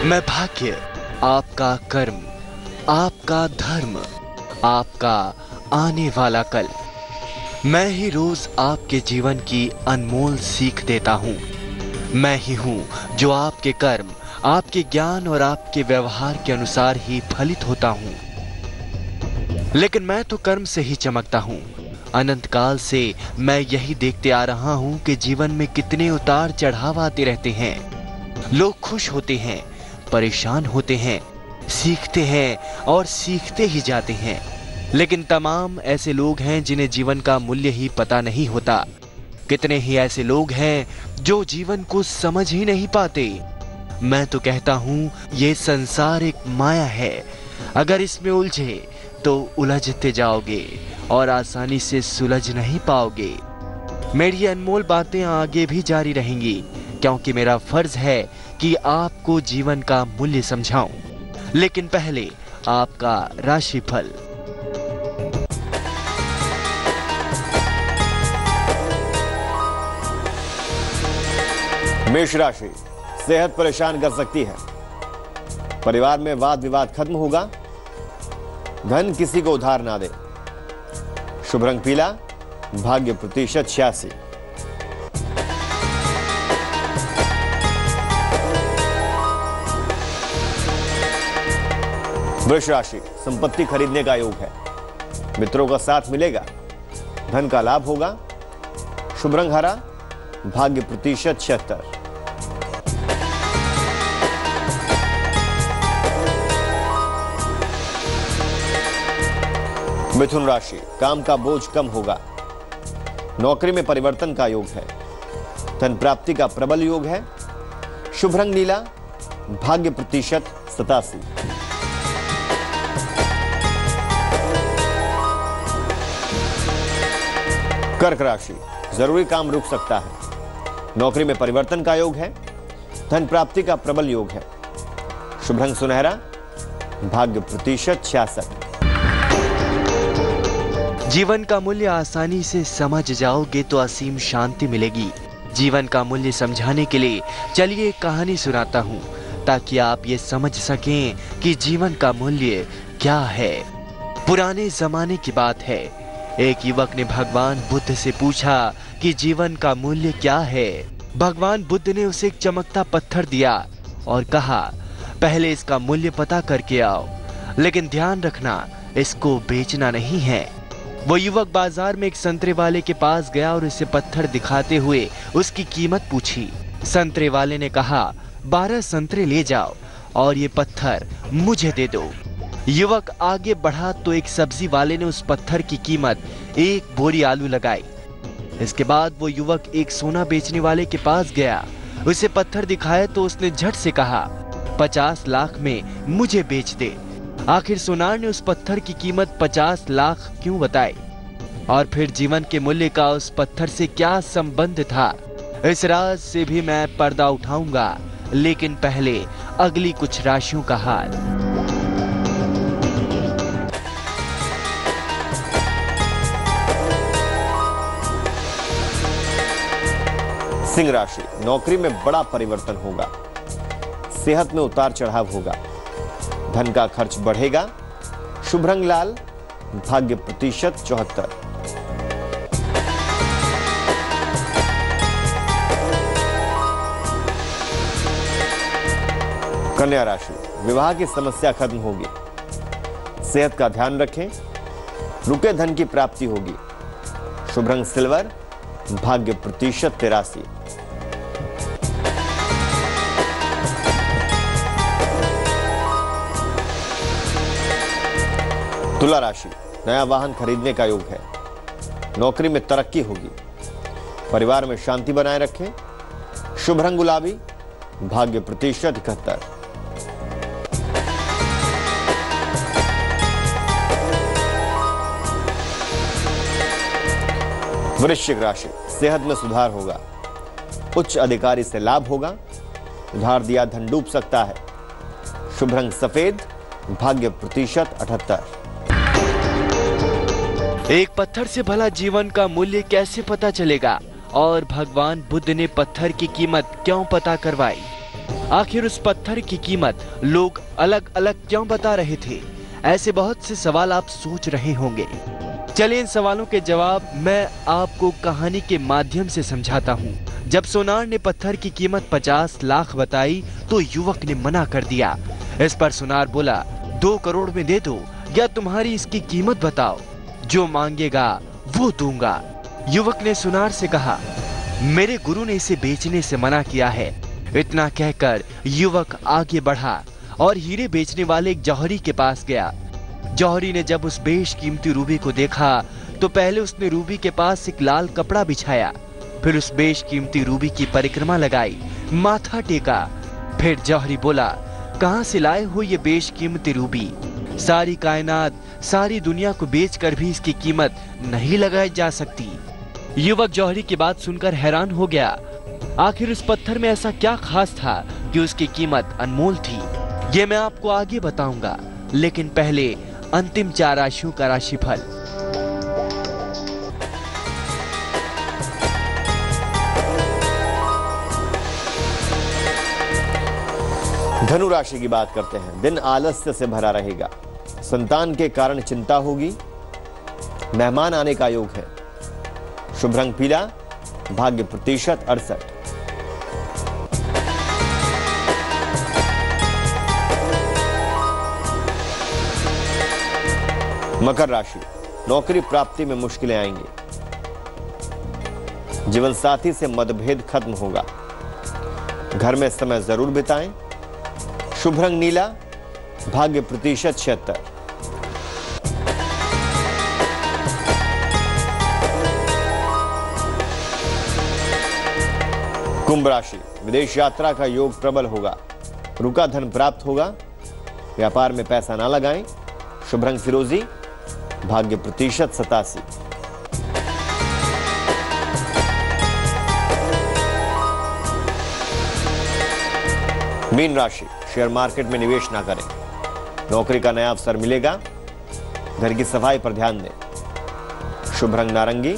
मैं भाग्य, आपका कर्म, आपका धर्म, आपका आने वाला कल। मैं ही रोज आपके जीवन की अनमोल सीख देता हूँ। मैं ही हूँ जो आपके कर्म, आपके ज्ञान और आपके व्यवहार के अनुसार ही फलित होता हूँ। लेकिन मैं तो कर्म से ही चमकता हूँ। अनंत काल से मैं यही देखते आ रहा हूँ कि जीवन में कितने उतार चढ़ाव आते रहते हैं। लोग खुश होते हैं, परेशान होते हैं, सीखते हैं और सीखते ही जाते हैं। लेकिन तमाम ऐसे लोग हैं जिन्हें जीवन का मूल्य ही पता नहीं होता। कितने ही ऐसे लोग हैं जो जीवन को समझ ही नहीं पाते। मैं तो कहता हूँ ये संसार एक माया है। अगर इसमें उलझे तो उलझते जाओगे और आसानी से सुलझ नहीं पाओगे। मेरी अनमोल बातें आगे भी जारी रहेंगी, क्योंकि मेरा फर्ज है कि आपको जीवन का मूल्य समझाऊं। लेकिन पहले आपका राशिफल। मेष राशि, सेहत परेशान कर सकती है। परिवार में वाद विवाद खत्म होगा। धन किसी को उधार ना दे। शुभ रंग पीला, भाग्य प्रतिशत 86। वृष राशि, संपत्ति खरीदने का योग है। मित्रों का साथ मिलेगा। धन का लाभ होगा। शुभ रंग हरा, भाग्य प्रतिशत 76। मिथुन राशि, काम का बोझ कम होगा। नौकरी में परिवर्तन का योग है। धन प्राप्ति का प्रबल योग है। शुभ रंग नीला, भाग्य प्रतिशत 87। कर्क राशि, जरूरी काम रुक सकता है। नौकरी में परिवर्तन का योग है। धन प्राप्ति का प्रबल योग है। शुभ रंग सुनहरा, भाग्य प्रतिशत 66। जीवन का मूल्य आसानी से समझ जाओगे तो असीम शांति मिलेगी। जीवन का मूल्य समझाने के लिए चलिए एक कहानी सुनाता हूँ, ताकि आप ये समझ सकें कि जीवन का मूल्य क्या है। पुराने जमाने की बात है। एक युवक ने भगवान बुद्ध से पूछा कि जीवन का मूल्य क्या है। भगवान बुद्ध ने उसे एक चमकता पत्थर दिया और कहा, पहले इसका मूल्य पता करके आओ, लेकिन ध्यान रखना इसको बेचना नहीं है। वो युवक बाजार में एक संतरे वाले के पास गया और उसे पत्थर दिखाते हुए उसकी कीमत पूछी। संतरे वाले ने कहा, 12 संतरे ले जाओ और ये पत्थर मुझे दे दो। युवक आगे बढ़ा तो एक सब्जी वाले ने उस पत्थर की कीमत 1 बोरी आलू लगाई। इसके बाद वो युवक एक सोना बेचने वाले के पास गया। उसे पत्थर दिखाया तो उसने झट से कहा, 50 लाख में मुझे बेच दे। आखिर सोनार ने उस पत्थर की कीमत 50 लाख क्यों बताई, और फिर जीवन के मूल्य का उस पत्थर से क्या संबंध था, इस राज से भी मैं पर्दा उठाऊंगा। लेकिन पहले अगली कुछ राशियों का हाल। सिंह राशि, नौकरी में बड़ा परिवर्तन होगा। सेहत में उतार चढ़ाव होगा। धन का खर्च बढ़ेगा। शुभ रंग लाल, भाग्य प्रतिशत 74। कन्या राशि, विवाह की समस्या खत्म होगी। सेहत का ध्यान रखें। रुके धन की प्राप्ति होगी। शुभ रंग सिल्वर, भाग्य प्रतिशत 83। तुला राशि, नया वाहन खरीदने का योग है। नौकरी में तरक्की होगी। परिवार में शांति बनाए रखें। शुभ रंग गुलाबी, भाग्य प्रतिशत 71। वृश्चिक राशि, सेहत में सुधार होगा। उच्च अधिकारी से लाभ होगा। उधार दिया धन डूब सकता है। शुभ रंग सफेद, भाग्य प्रतिशत 78। एक पत्थर से भला जीवन का मूल्य कैसे पता चलेगा, और भगवान बुद्ध ने पत्थर की कीमत क्यों पता करवाई? आखिर उस पत्थर की कीमत लोग अलग अलग क्यों बता रहे थे? ऐसे बहुत से सवाल आप सोच रहे होंगे। चलिए इन सवालों के जवाब मैं आपको कहानी के माध्यम से समझाता हूँ। जब सोनार ने पत्थर की कीमत 50 लाख बताई तो युवक ने मना कर दिया। इस पर सोनार बोला, 2 करोड़ में दे दो या तुम्हारी इसकी कीमत बताओ, जो मांगेगा वो दूंगा। युवक ने सोनार से कहा, मेरे गुरु ने इसे बेचने से मना किया है। इतना कहकर युवक आगे बढ़ा और हीरे बेचने वाले एक जौहरी के पास गया। जौहरी ने जब उस बेशकीमती रूबी को देखा तो पहले उसने रूबी के पास एक लाल कपड़ा बिछाया, फिर उस बेशकीमती रूबी की परिक्रमा लगाई, माथा टेका। फिर जौहरी बोला, कहां से लाए हो ये बेशकीमती रूबी? सारी कायनात, सारी दुनिया को बेचकर भी इसकी कीमत नहीं लगाई जा सकती। युवक जौहरी की बात सुनकर हैरान हो गया। आखिर उस पत्थर में ऐसा क्या खास था कि उसकी कीमत अनमोल थी? ये मैं आपको आगे बताऊंगा, लेकिन पहले अंतिम 4 राशियों का राशिफल। धनु राशि की बात करते हैं। दिन आलस्य से भरा रहेगा। संतान के कारण चिंता होगी। मेहमान आने का योग है। शुभ रंग पीला, भाग्य प्रतिशत 68। मकर राशि, नौकरी प्राप्ति में मुश्किलें आएंगी। जीवन साथी से मतभेद खत्म होगा। घर में समय जरूर बिताएं। शुभ रंग नीला, भाग्य प्रतिशत 76। कुंभ राशि, विदेश यात्रा का योग प्रबल होगा। रुका धन प्राप्त होगा। व्यापार में पैसा ना लगाएं। शुभ रंग फिरोजी, भाग्य प्रतिशत 87। मीन राशि, शेयर मार्केट में निवेश ना करें। नौकरी का नया अवसर मिलेगा। घर की सफाई पर ध्यान दें। शुभ रंग नारंगी,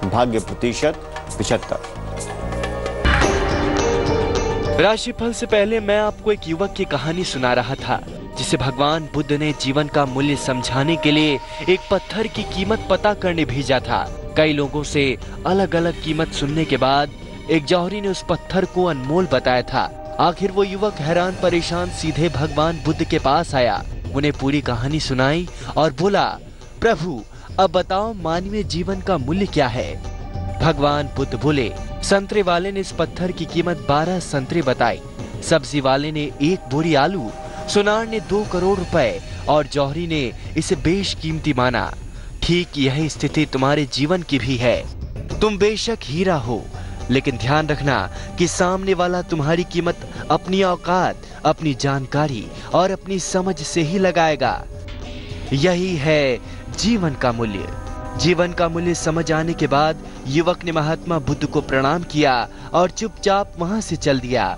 भाग्य प्रतिशत 75। राशिफल से पहले मैं आपको एक युवक की कहानी सुना रहा था, जिसे भगवान बुद्ध ने जीवन का मूल्य समझाने के लिए एक पत्थर की कीमत पता करने भेजा था। कई लोगों से अलग अलग कीमत सुनने के बाद एक जौहरी ने उस पत्थर को अनमोल बताया था। आखिर वो युवक हैरान परेशान सीधे भगवान बुद्ध के पास आया, उन्हें पूरी कहानी सुनाई और बोला, प्रभु अब बताओ मानवीय जीवन का मूल्य क्या है? भगवान बुद्ध बोले, संतरे वाले ने इस पत्थर की कीमत 12 संतरे बताई, सब्जी वाले ने 1 बोरी आलू, सोनार ने 2 करोड़ रुपए और जौहरी ने इसे बेशकीमती माना। ठीक यही स्थिति तुम्हारे जीवन की भी है। तुम बेशक हीरा हो, लेकिन ध्यान रखना कि सामने वाला तुम्हारी कीमत अपनी औकात, अपनी जानकारी और अपनी समझ से ही लगाएगा। यही है जीवन का मूल्य। जीवन का मूल्य समझ आने के बाद युवक ने महात्मा बुद्ध को प्रणाम किया और चुपचाप वहां से चल दिया।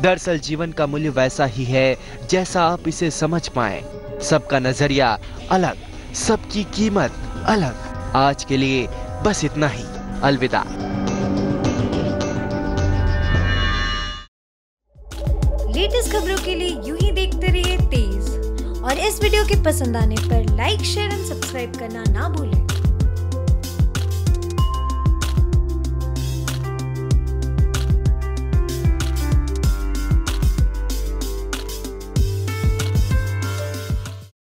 दरअसल जीवन का मूल्य वैसा ही है जैसा आप इसे समझ पाएं। सबका नजरिया अलग, सबकी कीमत अलग। आज के लिए बस इतना ही। अलविदा। लेटेस्ट खबरों के लिए यूं ही देखते रहिए तेज, और इस वीडियो के पसंद आने पर लाइक, शेयर एंड सब्सक्राइब करना ना भूलें।